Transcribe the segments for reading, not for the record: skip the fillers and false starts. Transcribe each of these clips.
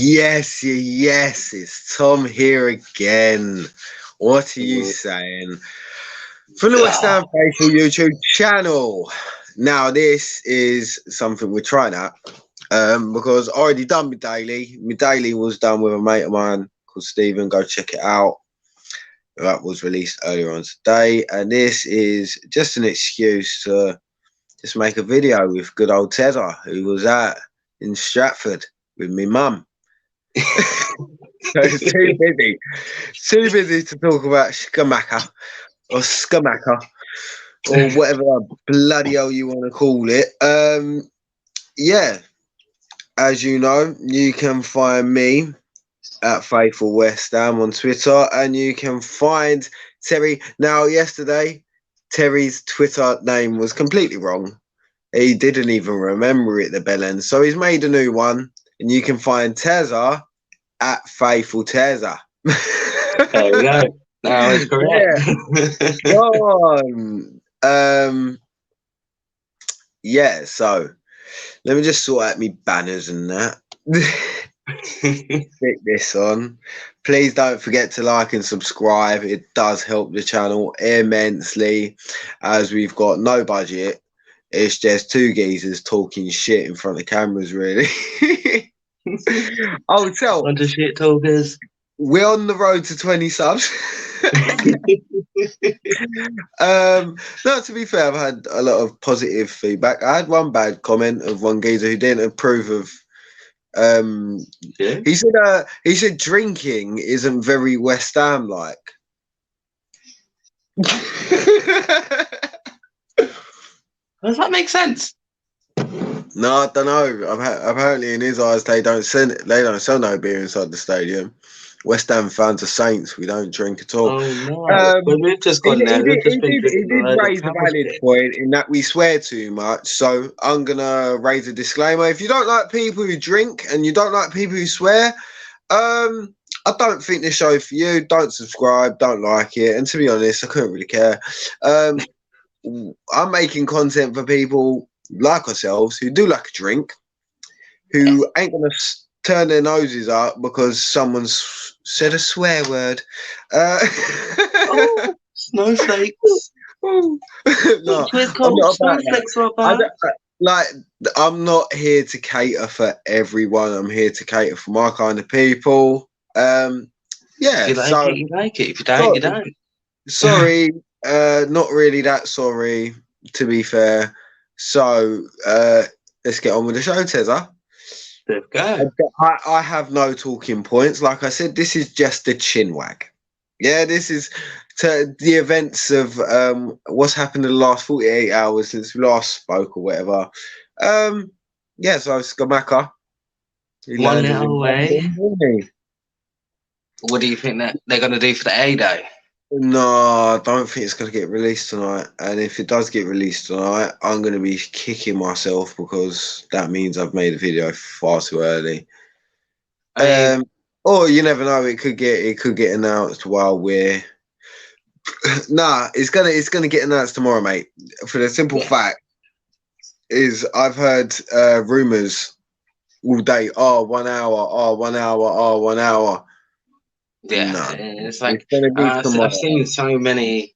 Yes, it's Tom here again. What are you saying? From the West Ham Faithful YouTube channel. Now, this is something we're trying out because I already done my daily. My daily was done with a mate of mine called Stephen. Go check it out. That was released earlier on today. And this is just an excuse to just make a video with good old Tezza, who was out in Stratford with me mum. So it's too busy to talk about Skamaka or whatever bloody hell you want to call it. Yeah, as you know, you can find me at Faithful West Ham on Twitter, and you can find Terry. Now, yesterday, Terry's Twitter name was completely wrong. He didn't even remember it, the bell end. So he's made a new one, and you can find Tezza at Faithful Tezza. There we go. That was correct. Yeah. Go on. Yeah, so let me just sort out me banners and that. Stick this on. Please don't forget to like and subscribe. It does help the channel immensely, as we've got no budget. It's just two geezers talking shit in front of cameras, really. Oh, tell. Bunch of shit talkers. We're on the road to 20 subs. No, to be fair, I've had a lot of positive feedback. I had one bad comment of one geezer who didn't approve of. Yeah. He said drinking isn't very West Ham like. Does that make sense? No, I don't know. Apparently, in his eyes, they don't sell no beer inside the stadium. West Ham fans are saints. We don't drink at all. Oh no! But we've just gone there. He did raise a valid point in that we swear too much. So I'm gonna raise a disclaimer. If you don't like people who drink and you don't like people who swear, I don't think this show for you. Don't subscribe. Don't like it. And to be honest, I couldn't really care. I'm making content for people like ourselves who do like a drink, who ain't gonna turn their noses up because someone's said a swear word. Oh, snowflakes. No, I'm not here to cater for everyone. I'm here to cater for my kind of people. Yeah. If you like it, you like it. If you don't, you don't. Sorry, not really that sorry, to be fair. So let's get on with the show, Tezza. There we go. I have no talking points. Like I said, this is just a chinwag. Yeah, this is to the events of what's happened in the last 48 hours since we last spoke or whatever. Yeah, so Skamaka. 1-0 away. What do you think that they're going to do for the A Day? No, I don't think it's going to get released tonight. And if it does get released tonight, I'm going to be kicking myself because that means I've made a video far too early. Or you never know, it could get announced while we're. Nah, it's gonna get announced tomorrow, mate. For the simple fact is, I've heard rumors all day. Oh, 1 hour. Oh, 1 hour. Oh, 1 hour. Yeah, no, it's like I've seen so many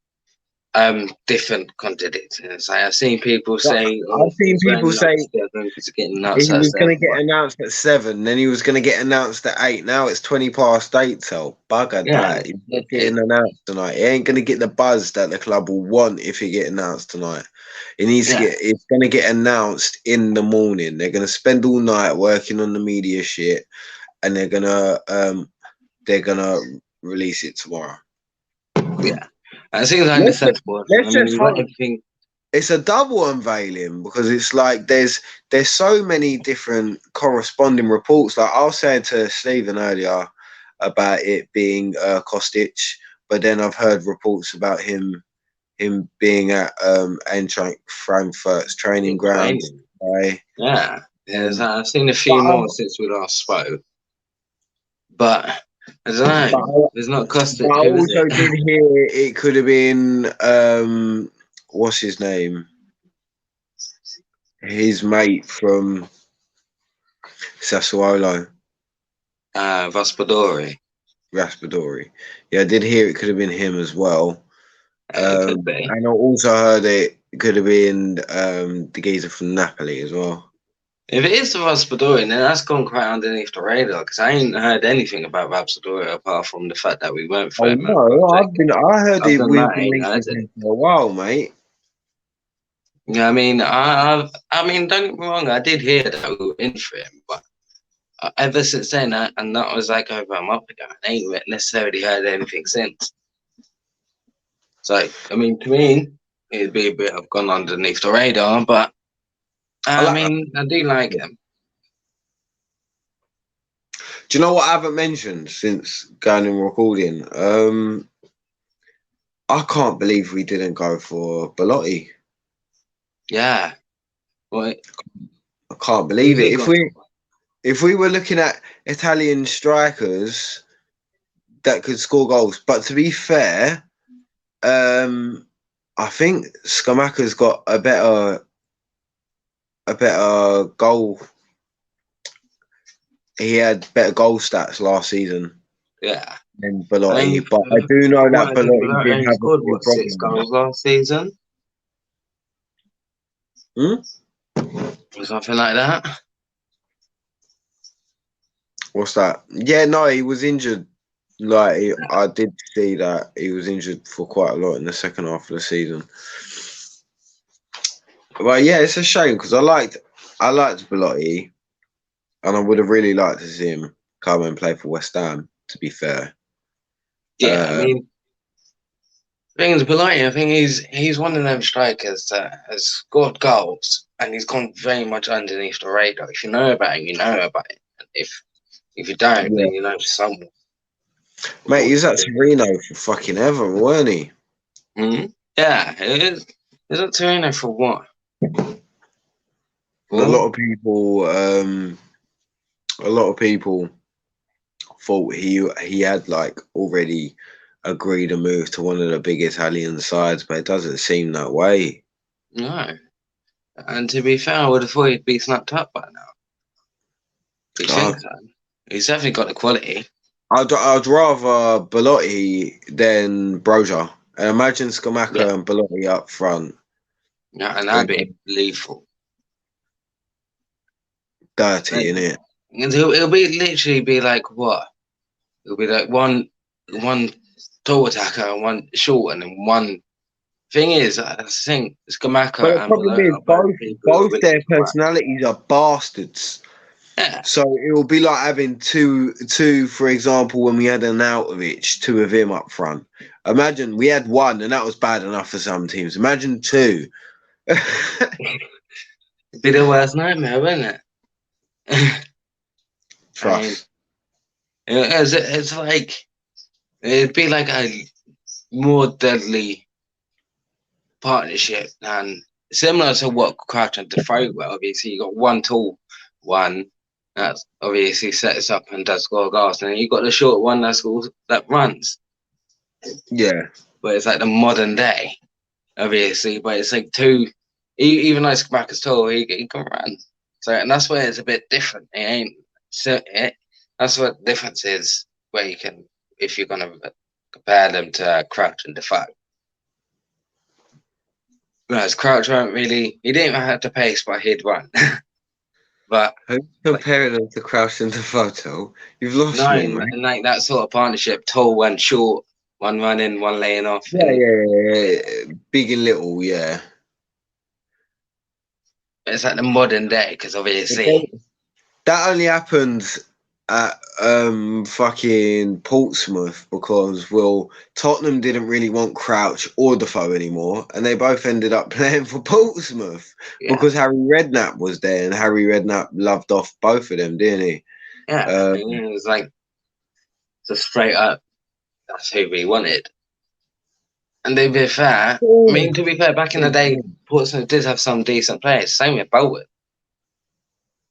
different contradictions. I've seen people say, I've seen people say it's getting announced he was going to get announced at 7, then he was going to get announced at 8. Now it's 20 past 8, so bugger that. He's not getting announced tonight. He ain't going to get the buzz that the club will want if he get announced tonight. It needs to get. It's going to get announced in the morning. They're going to spend all night working on the media shit, and they're gonna release it tomorrow. Yeah, I think that's understandable. It's a double unveiling because it's like there's so many different corresponding reports. Like I was saying to Stephen earlier about it being Kostic, but then I've heard reports about him being at Eintracht Frankfurt's training ground. Yeah, I've seen a few more since we last spoke, but I don't know. There's not Kostic. I also did hear it could have been what's his name? His mate from Sassuolo. Raspadori. Raspadori. Yeah, I did hear it could have been him as well. It could be. And I also heard it could have been the geezer from Napoli as well. If it is the Raspadori, then that's gone quite underneath the radar because I ain't heard anything about Raspadori apart from the fact that we went for Oh him. no, I heard Other it. than We've that, I been ain't linked heard with it. him for a while, mate. Yeah, I mean, I mean, don't get me wrong. I did hear that we were in for him, but ever since then, and that was like over a month ago, I ain't necessarily heard anything since. So, I mean, to me, it'd be a bit of gone underneath the radar, but I mean, I do like him. Do you know what I haven't mentioned since going and recording? I can't believe we didn't go for Belotti. Yeah. What? I can't believe it. If we were looking at Italian strikers that could score goals, but to be fair, I think Scamacca's got a better goal. He had better goal stats last season. Yeah. Than Belotti, but I do know that Belotti did have scored a few what 6 problems. goals last season, Hmm? or something like that. What's that? Yeah, no, he was injured. Like I did see that he was injured for quite a lot in the second half of the season. But yeah, it's a shame because I liked Belotti, and I would have really liked to see him come and play for West Ham. To be fair, Yeah, I mean, things Belotti, I think he's one of them strikers that has scored goals and he's gone very much underneath the radar. If you know about him, you know about it. And if you don't, yeah, then you know someone. mate, he was at Torino for fucking ever, weren't he? Mm-hmm. Yeah, it is. Is it Torino for what? And a lot of people thought he had like already agreed a move to one of the big Italian sides, but it doesn't seem that way. No. And to be fair, I would have thought he'd be snapped up by now. You think so? He's definitely got the quality. I'd rather Belotti than Broja. And imagine Scamacca and Belotti up front. Yeah, and that'd be lethal. Dirty, innit? It'll be literally be like what? It'll be like one tall attacker and one short, and then one. Thing is, I think Scamacca But the and problem Below is are both people who are both willing their to work. personalities are bastards. Yeah. So it will be like having two, for example, when we had Arnautovic, two of him up front. Imagine we had one, and that was bad enough for some teams. Imagine two. It'd be the worst nightmare, wouldn't it? Trust. I mean, it's like it'd be like a more deadly partnership than similar to what Crouch and Defoe were. Obviously, you got one tall one that obviously sets up and does score goals, and then you got the short one that runs. Yeah. But it's like the modern day, obviously. But it's like two, even though Scamacca's tall, he can run. So, and that's where it's a bit different. It ain't so. That's what the difference is. Where you can, if you're gonna compare them to Crouch and Defoe. Whereas Crouch won't really. He didn't even have to pace, but he'd run. But comparing them to Crouch and the photo, you've lost me, man. and like that sort of partnership, tall and short, one running, one laying off. Yeah. Big and little, yeah. It's like the modern day because obviously that only happens at fucking Portsmouth because Tottenham didn't really want Crouch or Defoe anymore, and they both ended up playing for Portsmouth because Harry Redknapp was there, and Harry Redknapp loved off both of them, didn't he? Yeah, it was like just straight up. That's who we wanted. And to be fair, I mean, to be fair, back in the day, Portsmouth did have some decent players. Same with Bolton.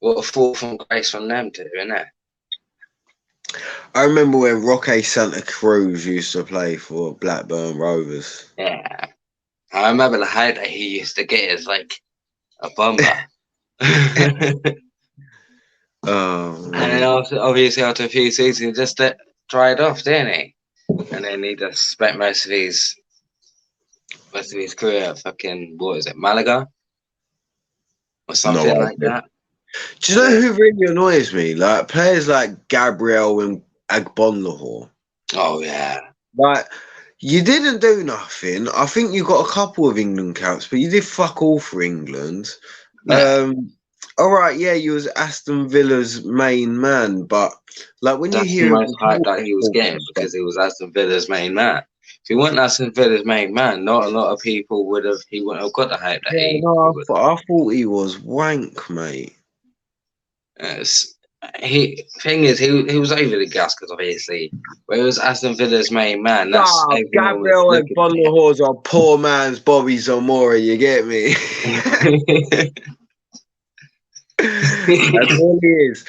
What a fall from grace from them too, isn't it? I remember when Roque Santa Cruz used to play for Blackburn Rovers. Yeah. I remember the height that he used to get is like a bomber. Oh And then man. obviously after a few seasons, he just dried off, didn't he? And then he just spent most of his career at fucking, what is it, Malaga or No something like idea. that. Do you And know then, who really annoys me? Like players like Gabriel and Agbonlahor. oh yeah, Like you didn't do nothing. I think you got a couple of England caps, but you did fuck all for England. yeah. All right, yeah, you was Aston Villa's main man, but like when you That's the hear most hype that he was getting because he was Aston Villa's main man. If he wasn't Aston Villa's main man, not a lot of people would have. He wouldn't have got the hype that yeah, he no, would. I thought he was wank, mate. He thing is, he was over the gas because obviously, where he was Aston Villa's main man, that's Nah, everyone was Gabriel and looking Bonlahor's are poor man's Bobby Zamora, you get me? That's all he is.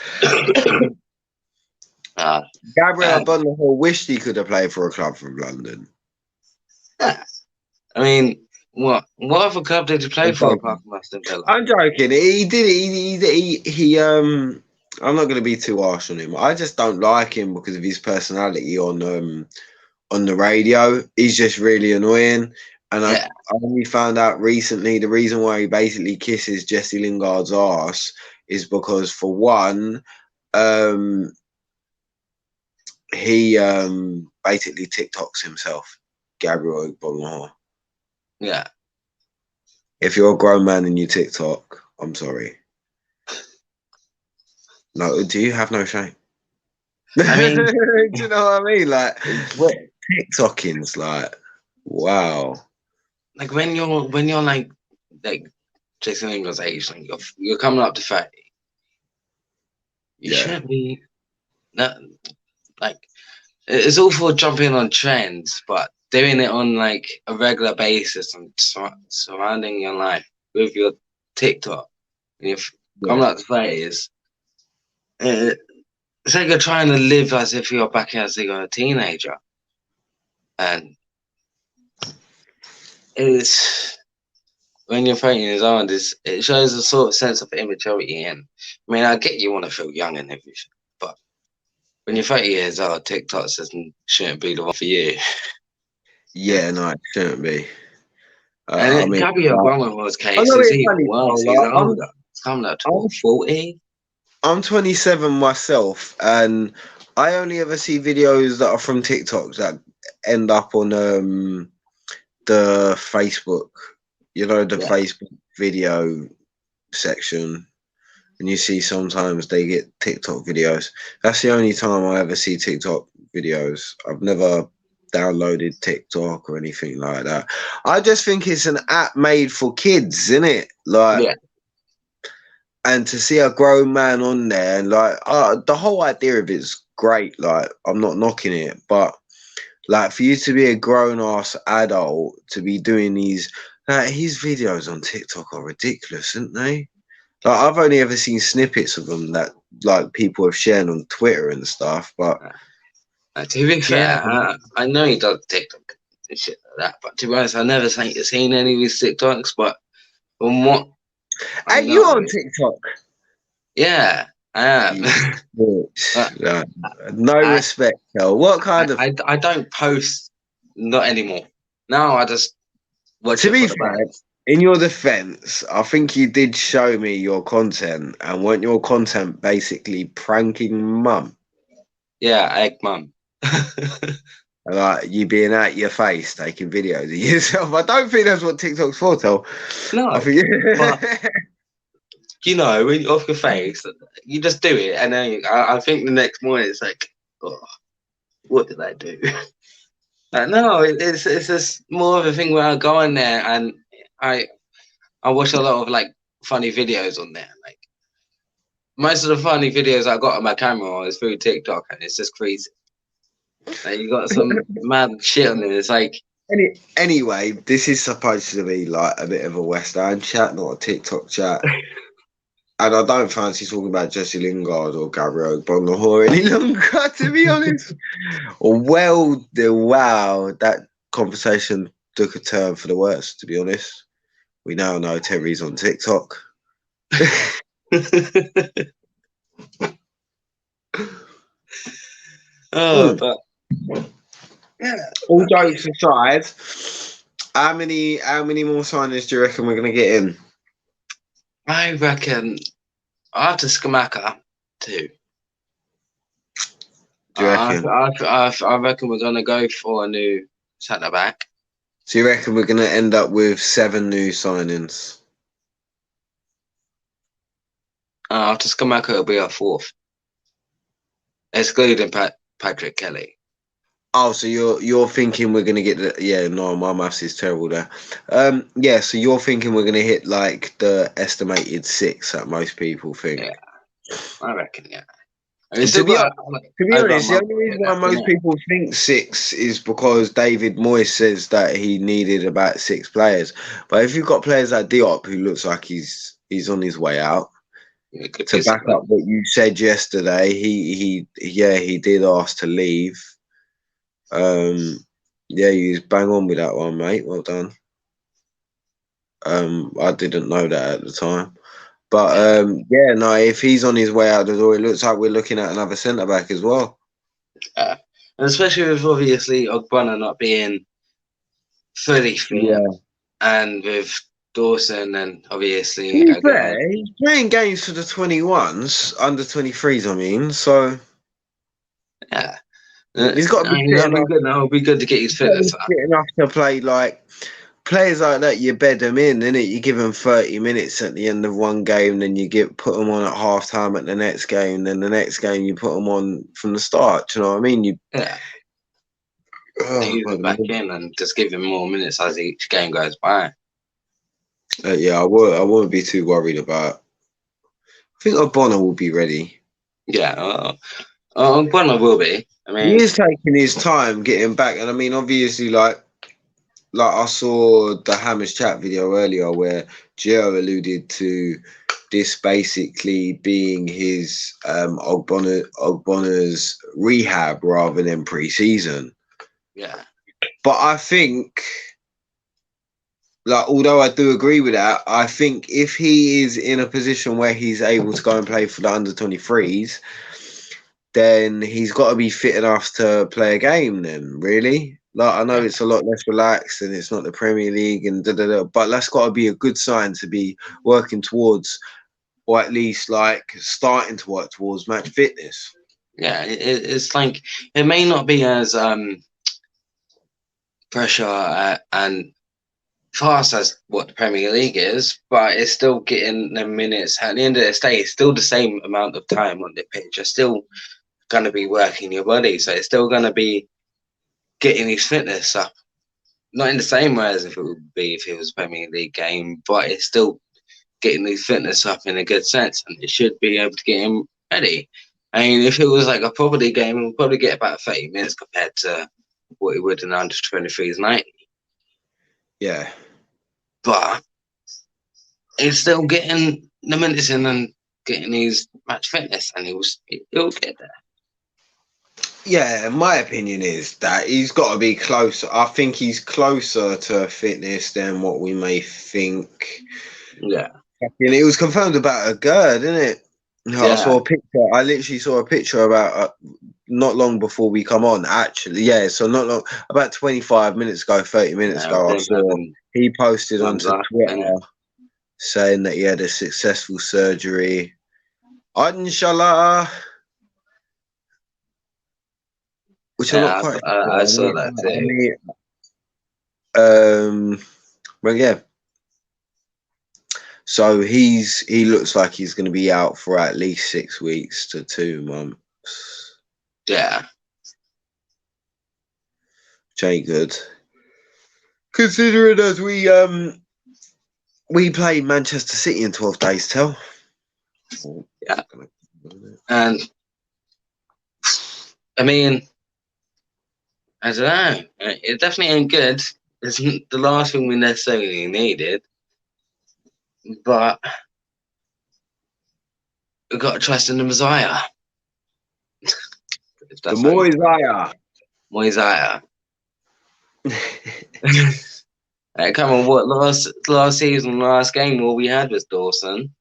uh, Gabriel uh, Bonlahor wished he could have played for a club from London. I mean, what other club did he play I'm for apart joking. from Aston Villa? I'm joking. He did it. I'm not going to be too harsh on him. I just don't like him because of his personality on the radio. He's just really annoying. And I Yeah, only found out recently the reason why he basically kisses Jesse Lingard's ass is because for one, um, he basically TikToks himself, Gabriel Bonhor. yeah. If you're a grown man and you TikTok, I'm sorry. No, do you have no shame? I mean, Do you know what I mean? Like what, TikToking's like, wow. like when you're like Jason Ingram's age, like you're coming up to 30, you Yeah. shouldn't be that like it's all for jumping on trends, but doing it on like a regular basis and surrounding your life with your TikTok and you're Yeah. coming up to 30 is it's like you're trying to live as if you're back as you're a teenager, and it's when you're 30 years old, it shows a sort of sense of immaturity. And I mean, I get you want to feel young and everything, but when you're 30 years old, TikTok shouldn't be the one for you. Yeah, no, it shouldn't be. And I mean, Gabby like, Obama's I case know is it's even funny, though. worse. He's Like, older. He's coming up to I'm, what, 40? I'm 27 myself, and I only ever see videos that are from TikToks that end up on the Facebook. You know, the Yeah, Facebook video section. And you see sometimes they get TikTok videos. That's the only time I ever see TikTok videos. I've never downloaded TikTok or anything like that. I just think it's an app made for kids, isn't it? Like, yeah, and to see a grown man on there, and like, the whole idea of it's great. Like, I'm not knocking it, but like for you to be a grown ass adult to be doing these, his videos on TikTok are ridiculous, aren't they? Like, I've only ever seen snippets of them that like people have shared on Twitter and stuff, but To be yeah. fair, I know he does TikTok and shit like that, but to be honest, I've never seen any of his TikToks. But from what I Are you know, on TikTok? yeah, I am. You bitch. But Like, no I, respect, though. What kind of? I don't post, not anymore. Now I just watch To it be for the fair, bands. in your defense, I think you did show me your content, and weren't your content basically pranking mum? Yeah, egg mum. Like you being out your face taking videos of yourself. I don't think that's what TikTok's for, though. I No, think. but when you're off your face, you just do it, and then I think the next morning it's like, oh, what did I do? No, it's just more of a thing where I go on there and I I watch a lot of like funny videos on there. Like most of the funny videos I got on my camera is through TikTok, and it's just crazy. Like you got some mad shit on there. It's like, Anyway, this is supposed to be like a bit of a West Ham chat, not a TikTok chat. And I don't fancy talking about Jesse Lingard or Gabriel Bonahor any longer, to be honest. Wow, that conversation took a turn for the worse, to be honest. We now know Terry's on TikTok. But yeah, All jokes aside, how many more signings do you reckon we're gonna get in? I reckon after Skamaka, 2. Do you reckon? I reckon we're gonna go for a new centre back. So you reckon we're gonna end up with 7 new signings? After Skamaka, it'll be our 4th, excluding Patrick Kelly. Oh, so you're thinking we're gonna get no, my maths is terrible there. Yeah, so you're thinking we're gonna hit like the estimated 6 that most people think. Yeah, I reckon. Yeah. To be honest, the only reason why most people think 6 is because David Moyes says that he needed about 6 players. But if you've got players like Diop, who looks like he's on his way out, to back up what you said yesterday, he did ask to leave. Yeah, you was bang on with that one, mate. Well done. I didn't know that at the time. But no, if he's on his way out the door, it looks like we're looking at another centre back as well. And especially with obviously Ogbonna not being fully fit, and with Dawson and obviously he's playing games for the 21s, under 23s. I mean, so yeah, he's got to be fit enough. It'll be good to get his fitness up. Fit enough to play like. Players like that, you bed them in, innit? You give them 30 minutes at the end of one game, then you put them on at half time at the next game, then the next game you put them on from the start. Do you know what I mean? Ease them back in and just give him more minutes as each game goes by. Yeah, I wouldn't be too worried about. I think Ogbonna will be ready. Yeah, Ogbonna will be. I mean, he is taking his time getting back, and I mean, obviously, like I saw the Hammers chat video earlier where Gio alluded to this basically being his Ogbonna's rehab rather than pre-season. Yeah. But I think, like, although I do agree with that, I think if he is in a position where he's able to go and play for the under-23s, then he's got to be fit enough to play a game then, really. Like, I know it's a lot less relaxed and it's not the Premier League and but that's got to be a good sign to be working towards, or at least like starting to work towards match fitness. Yeah, it's like it may not be as pressure and fast as what the Premier League is, but it's still getting the minutes. At the end of the day, it's still the same amount of time on the pitch. You're still going to be working your body, so it's still going to be getting his fitness up. Not in the same way as if it would be if it was a Premier League game, but it's still getting his fitness up in a good sense, and it should be able to get him ready. I mean, if it was like a Pro League game, we'll probably get about 30 minutes compared to what it would in under 23s 90. Yeah. But he's still getting the minutes in and getting his match fitness, and he'll get there. Yeah, my opinion is that he's got to be closer. I think he's closer to fitness than what we may think. Yeah. And it was confirmed about a GERD, isn't it? I saw a picture. I literally saw a picture about not long before we come on, actually. Yeah, so not long, about 25 minutes ago, 30 minutes ago, I saw he posted onto Twitter saying that he had a successful surgery. Inshallah. Which I'm not quite sure. I saw that too. But yeah. So he looks like he's going to be out for at least 6 weeks to 2 months. Yeah. Which ain't good. Considering as we play Manchester City in 12 days, Tell. Yeah. And I mean, I don't know. It definitely ain't good. It's the last thing we necessarily needed. But we've got to trust in the Messiah. The Moisiah. Come on, what last season, last game, all we had was Dawson.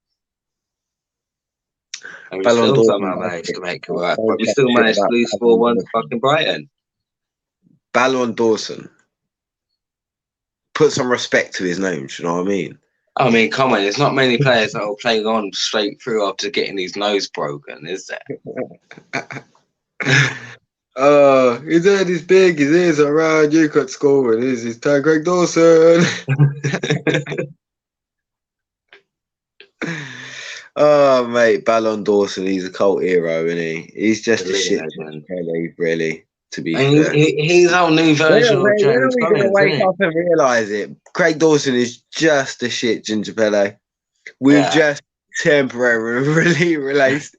And we Ballon still d'Or. somehow managed to make it work. Don't But we chat still shit managed to about lose Ballon 4-1 to Dawson. fucking Brighton. Ballon Dawson. Put some respect to his name. Do you know what I mean? I mean, come on, there's not many players that will play on straight through after getting his nose broken, is there? His head is big, his ears are round, you could score, and his tag Craig Dawson. Oh, mate, Ballon Dawson, he's a cult hero, isn't he? He's just a Living shit legend. Pele, really, to be And fair. he's our new version of When are James we going to Collins, wake isn't up and realise it? Craig Dawson is just a shit Ginger Pele. he? We've Yeah. just temporarily replaced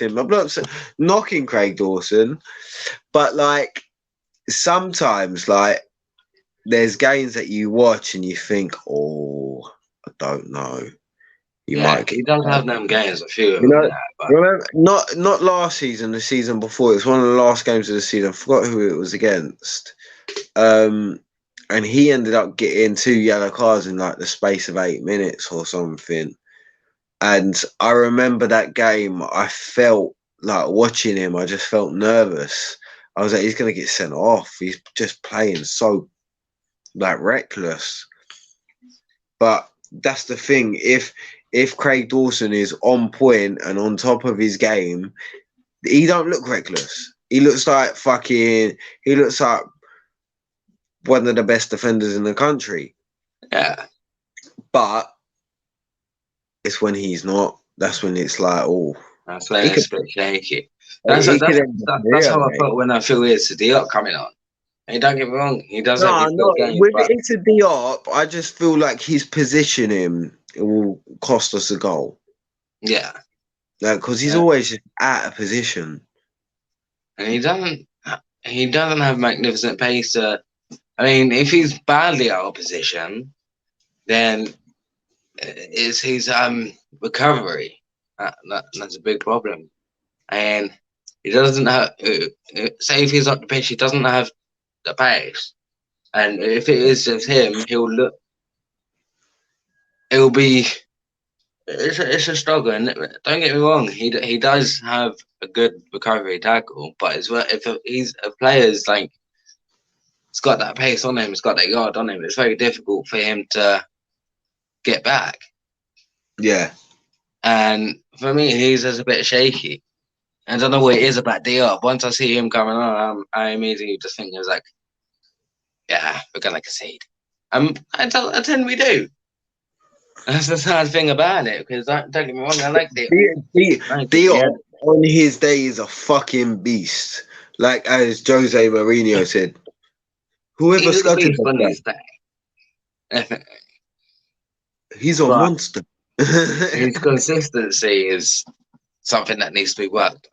him. I'm not knocking Craig Dawson, but like sometimes, like there's games that you watch and you think, oh, I don't know. You Yeah, might get, he does have them games, a few of you them know, now. But remember not last season, the season before. It was one of the last games of the season. I forgot who it was against. And he ended up getting 2 yellow cards in like the space of 8 minutes or something. And I remember that game. I felt like watching him. I just felt nervous. I was like, he's gonna get sent off. He's just playing so like reckless. But that's the thing. If Craig Dawson is on point and on top of his game, he don't look reckless. He looks like fucking. He looks like one of the best defenders in the country. yeah, But it's when he's not. That's when it's like, oh, that's when he could. it's a bit shaky. He could end the That's career, how I mate. felt when I feel it's Diop coming on. And don't get me wrong, he does have No, his no. good games, With but Issa Diop, I just feel like his positioning it will cost us a goal. yeah, Because he's always just out of position. and he doesn't have magnificent pace. I mean, if he's badly out of position, then it's his recovery. That's a big problem. And he doesn't have. Say if he's up the pitch, he doesn't have the pace. And if it is just him, it'll be. It's a struggle, and don't get me wrong. He does have a good recovery tackle, but as well, if he's a player's like, it's got that pace on him, it's got that yard on him. It's very difficult for him to get back. Yeah. And for me, he's just a bit shaky. I don't know what it is about Diop. Once I see him coming on, I immediately just think it's like, yeah, we're gonna concede. I tend we do. That's the sad thing about it, because don't get me wrong, I like Diop. Diop on his day is a fucking beast. Like as Jose Mourinho said, whoever He's a started beast on his day. he's a But monster. his consistency is something that needs to be worked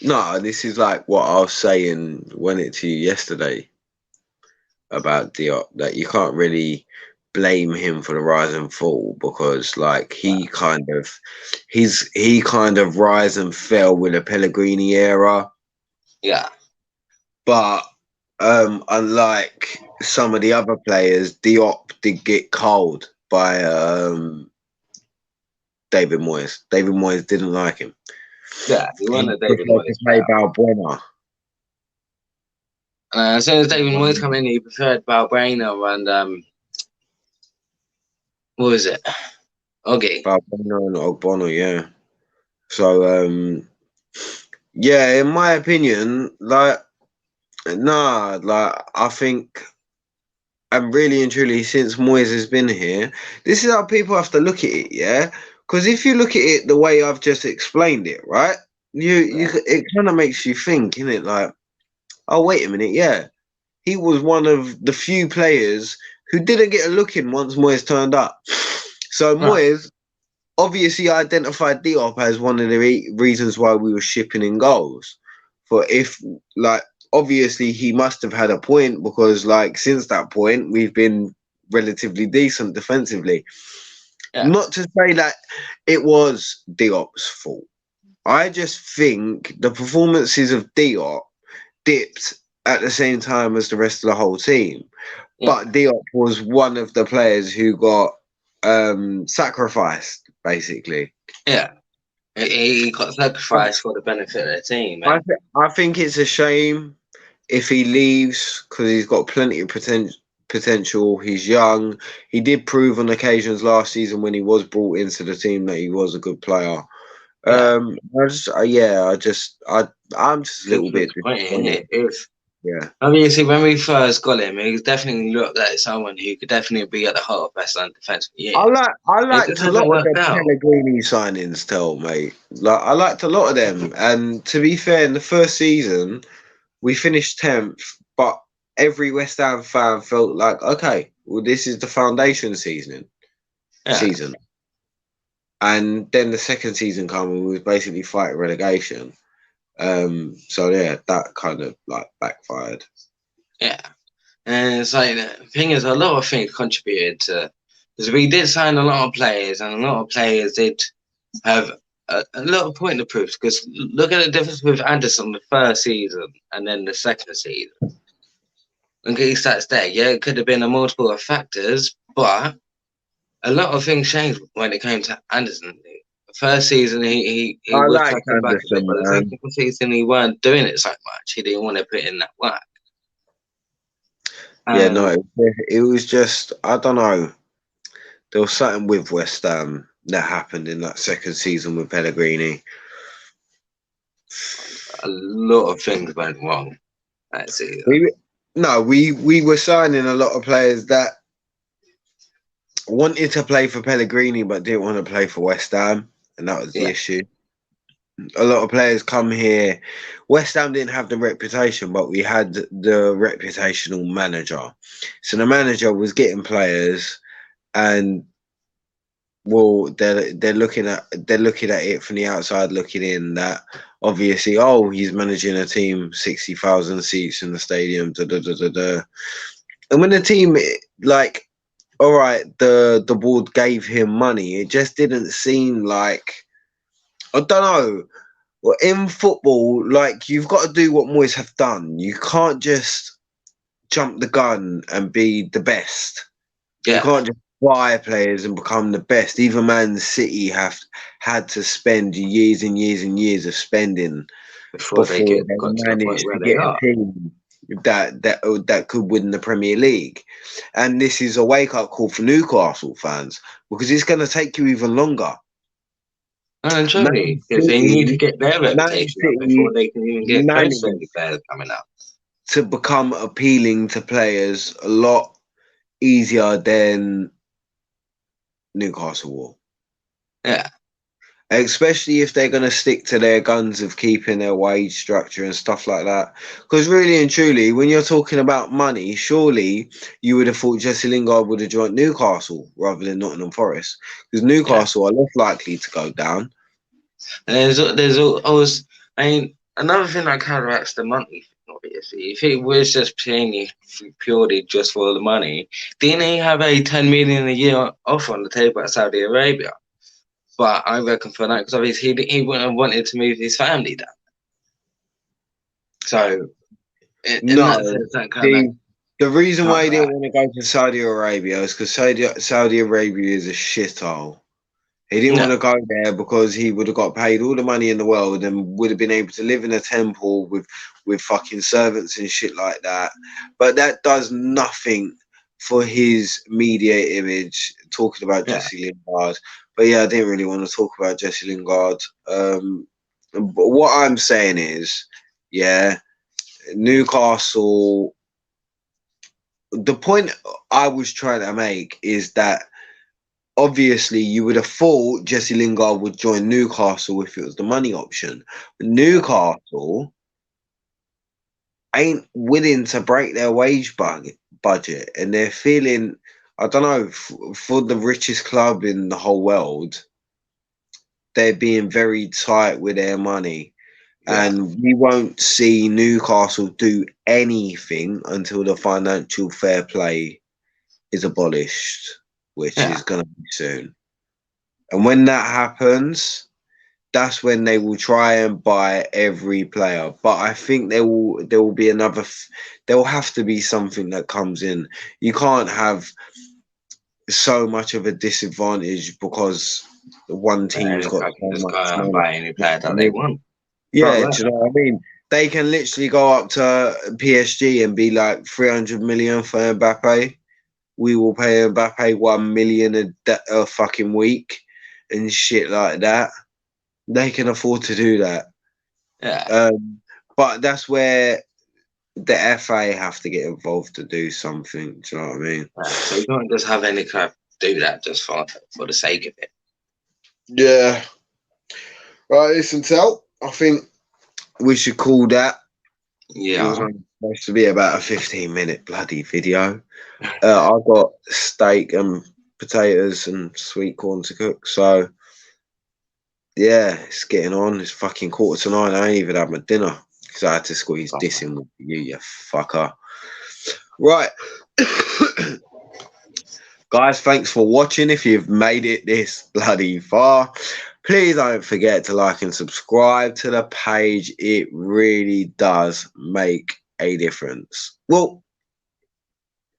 No, this is like what I was saying when it to you yesterday about Diop, that you can't really blame him for the rise and fall because like he kind of rise and fell with the Pellegrini era. Yeah. But unlike some of the other players, Diop did get cold by David Moyes. David Moyes didn't like him. Yeah, he He wanted David preferred to Moyes play now. Balbuena. As soon as David Moyes come in, he preferred Balbuena and what was it? Okay. Balbuena and Ogbono, yeah. So yeah, in my opinion, like I think and really and truly since Moyes has been here, this is how people have to look at it, yeah? Because if you look at it the way I've just explained it, right? It kind of makes you think, innit? Like, oh wait a minute, yeah. He was one of the few players who didn't get a look in once Moyes turned up. So Moyes obviously identified Diop as one of the reasons why we were shipping in goals. For if like obviously he must have had a point because like since that point we've been relatively decent defensively. Yeah. Not to say that it was Diop's fault. I just think the performances of Diop dipped at the same time as the rest of the whole team. Yeah. But Diop was one of the players who got sacrificed, basically. Yeah, he got sacrificed for the benefit of the team, I and I think it's a shame if he leaves because he's got plenty of potential. He's young. He did prove on occasions last season when he was brought into the team that he was a good player. yeah, I'm just a little just bit disappointing, isn't disappointed. it? If Yeah, obviously when we first got him, he definitely looked like someone who could definitely be at the heart of West Ham defence for years. I It just liked a lot hasn't of worked the out. Pellegrini signings, tell mate. Like I liked a lot of them, and to be fair, in the first season we finished 10th, but every West Ham fan felt like, okay, well, this is the foundation Yeah, season. And then the second season came and we was basically fighting relegation. So yeah, that kind of like backfired. yeah. And it's like the thing is, a lot of things contributed to because we did sign a lot of players, and a lot of players did have a lot of point of proof. Because look at the difference with Anderson the first season and then the second season. Look at his stats there. Yeah, it could have been a multiple of factors, but a lot of things changed when it came to Anderson. The first season, he I was liked tracking back a bit, Anderson, but the man. second season, he weren't doing it so much. He didn't want to put in that work. Yeah, no, And it was just I don't know. There was something with West Ham that happened in that second season with Pellegrini. a lot of things went wrong that season. We no, we were signing a lot of players that wanted to play for Pellegrini but didn't want to play for West Ham, and that was the Yeah, issue. A lot of players come here. West Ham didn't have the reputation, but we had the reputational manager. So the manager was getting players, and well, they're looking at it from the outside, looking in. That obviously, oh, he's managing a team, 60,000 seats in the stadium. Da, da, da, da, da. And when the team like, all right, the board gave him money, it just didn't seem like I don't know. Well, in football, like you've got to do what Moyes have done. You can't just jump the gun and be the best. You yeah. can't just buy players and become the best. Even Man City have had to spend years and years and years of spending Before they before get they got to the point managed where to they get a are. team that could win the Premier League. And this is a wake up call for Newcastle fans because it's going to take you even longer. And Man truly, because they need to City, get their Man reputation up before City they can even get close to managed any players coming up. to become appealing to players a lot easier than Newcastle will. Yeah, Especially if they're going to stick to their guns of keeping their wage structure and stuff like that. Because really and truly, when you're talking about money, surely you would have thought Jesse Lingard would have joined Newcastle rather than Nottingham Forest. Because yeah. Newcastle are less likely to go down. And always, I mean, another thing that counteracts the money thing, obviously. If it was just purely just for the money, didn't he have a 10 million a year offer on the table at Saudi Arabia? But I reckon for that, because obviously he wouldn't have wanted to move his family down. So in No, that sense, that kind of see, the reason why he didn't counteract. want to go to Saudi Arabia is because Saudi Arabia is a shithole. He didn't want No, to go there because he would have got paid all the money in the world and would have been able to live in a temple with fucking servants and shit like that. But that does nothing for his media image. Talking about yeah, Jesse Lingard, but yeah, I didn't really want to talk about Jesse Lingard. But what I'm saying is, yeah, Newcastle. The point I was trying to make is that obviously you would have thought Jesse Lingard would join Newcastle if it was the money option. But Newcastle ain't willing to break their budget, and they're feeling, I don't know, for the richest club in the whole world, they're being very tight with their money. yeah, And we won't see Newcastle do anything until the financial fair play is abolished, which yeah. is going to be soon. And when that happens, that's when they will try and buy every player. But I think there will be another. There will have to be something that comes in. You can't have so much of a disadvantage because the one team's Any got club so can just go much and money. buy any player I that they mean, want. yeah, Pro do you know what I mean? They can literally go up to PSG and be like 300 million for Mbappe. We will pay Mbappe 1 million a fucking week and shit like that. They can afford to do that. Yeah. But that's where the FA have to get involved to do something. Do you know what I mean? So you can't just have any club do that just for the sake of it. Yeah. Right, listen, Tel. I think we should call that. It was Yeah. only supposed to be about a 15-minute bloody video. I've got steak and potatoes and sweet corn to cook. So, yeah, it's getting on. It's fucking 9:15. I ain't even had my dinner because I had to squeeze this in with you fucker. Right. Guys, thanks for watching. If you've made it this bloody far, please don't forget to like and subscribe to the page. It really does make a difference. Well,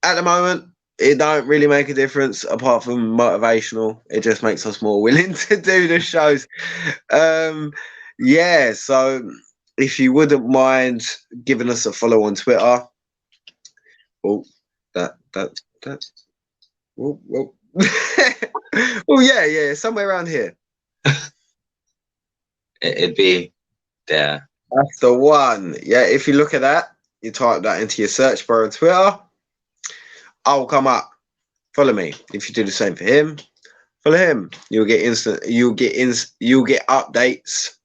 at the moment, it don't really make a difference apart from motivational. It just makes us more willing to do the shows. Yeah, so if you wouldn't mind giving us a follow on Twitter. Oh, that. Well, well, yeah, somewhere around here. It'd be there. That's the one. Yeah, if you look at that, you type that into your search bar on Twitter, I'll come up. Follow me. If you do the same for him, follow him. You'll get updates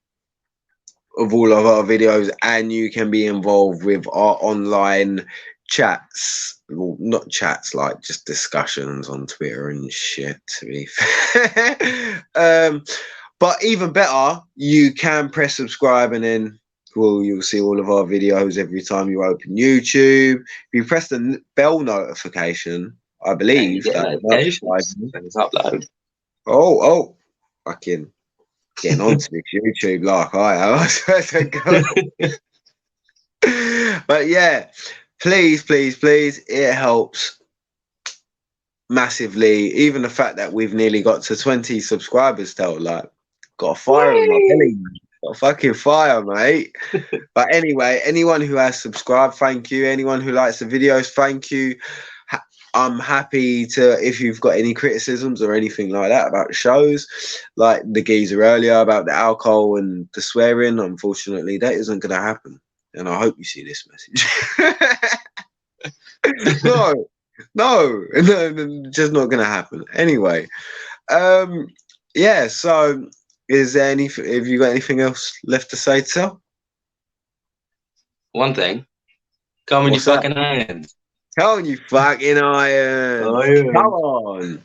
of all of our videos, and you can be involved with our online chats. Well, not chats, like just discussions on Twitter and shit, to be fair. But even better, you can press subscribe and then you'll see all of our videos every time you open YouTube. If you press the bell notification, I believe Get that notifications. It's upload. Oh, fucking getting onto this YouTube like I am. But yeah, please, it helps massively. Even the fact that we've nearly got to 20 subscribers still, like, got a fire in my belly. Got a fucking fire, mate. But anyway, anyone who has subscribed, thank you. Anyone who likes the videos, thank you. I'm happy to, if you've got any criticisms or anything like that about the shows, like the geezer earlier about the alcohol and the swearing, unfortunately, that isn't going to happen. And I hope you see this message. no, just not going to happen. Anyway, yeah, so is there anything, have you got anything else left to say, Tel? One thing. Come on, you fucking irons. Come on, you fucking irons. Come on.